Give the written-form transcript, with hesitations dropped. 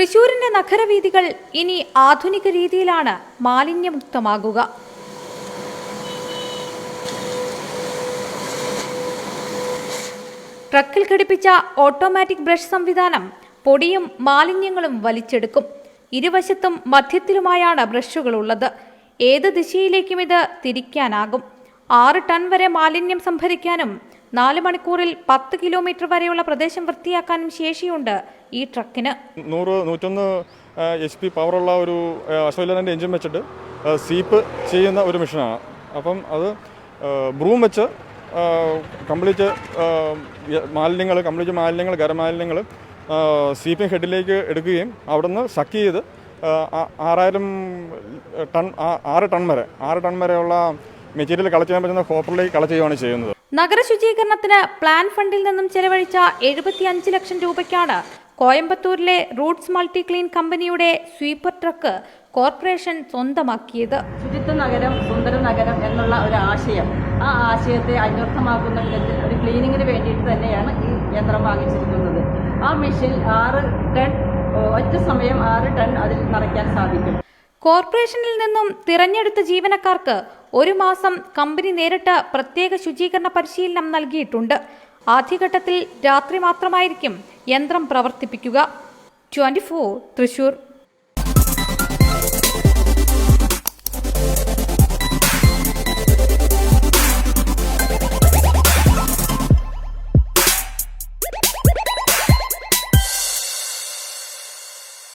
തൃശൂരിന്റെ നഗരവീഥികൾ ഇനി ആധുനിക രീതിയിലാണ് മാലിന്യമുക്തമാകുക. ട്രക്കിൽ ഘടിപ്പിച്ച ഓട്ടോമാറ്റിക് ബ്രഷ് സംവിധാനം പൊടിയും മാലിന്യങ്ങളും വലിച്ചെടുക്കും. ഇരുവശത്തും മധ്യത്തിലുമായാണ് ബ്രഷുകളുള്ളത്. ഏത് ദിശയിലേക്കും ഇത് തിരിക്കാനാകും. 6 ടൺ വരെ മാലിന്യം സംഭരിക്കാനും 4 മണിക്കൂറിൽ 10 കിലോമീറ്റർ വരെയുള്ള പ്രദേശം വൃത്തിയാക്കാനും ശേഷിയുണ്ട് ഈ ട്രക്കിന്. 100-101 HP പവറുള്ള ഒരു അശ്വലൻ്റെ എഞ്ചിൻ വെച്ചിട്ട് സീപ്പ് ചെയ്യുന്ന ഒരു മെഷീനാണ്. അപ്പം അത് ബ്രൂം വെച്ച് കംപ്ലീറ്റ് മാലിന്യങ്ങൾ ഖരമാലിന്യങ്ങൾ സീപ്പിംഗ് ഹെഡിലേക്ക് എടുക്കുകയും അവിടെ നിന്ന് സക്ക് ചെയ്ത് 6 ടൺ വരെയുള്ള മെറ്റീരിയൽ കളക്ട് ചെയ്യാൻ പറ്റുന്ന ഹോപ്പറിലേക്ക് കളക്ട് ചെയ്യുകയാണ് ചെയ്യുന്നത്. നഗര ശുചീകരണത്തിന് പ്ലാൻ ഫണ്ടിൽ നിന്നും ചെലവഴിച്ച 75 ലക്ഷം രൂപയ്ക്കാണ് കോയമ്പത്തൂരിലെ റൂട്ട്സ് മൾട്ടി ക്ലീൻ കമ്പനിയുടെ സ്വീപ്പർ ട്രക്ക് കോർപ്പറേഷൻ സ്വന്തമാക്കിയത്. ശുചിത്വ നഗരം, സുന്ദര നഗരം എന്നുള്ള ഒരു ആശയം, ആ ആശയത്തെ അന്വർത്ഥമാക്കുന്ന വിധത്തിൽ ഒരു ക്ലീനിങ്ങിന് വേണ്ടിയിട്ട് തന്നെയാണ് ഈ യന്ത്രം വാങ്ങിച്ചിരിക്കുന്നത്. ആ മെഷീൻ 6 ടൺ ഒറ്റ സമയം 6 ടൺ അതിൽ നിറയ്ക്കാൻ സാധിക്കും. കോർപ്പറേഷനിൽ നിന്നും തിരഞ്ഞെടുത്ത ജീവനക്കാർക്ക് 1 മാസം കമ്പനി നേരിട്ട് പ്രത്യേക ശുചീകരണ പരിശീലനം നൽകിയിട്ടുണ്ട്. ആദ്യഘട്ടത്തിൽ രാത്രി മാത്രമായിരിക്കും യന്ത്രം പ്രവർത്തിപ്പിക്കുക. 24 തൃശൂർ.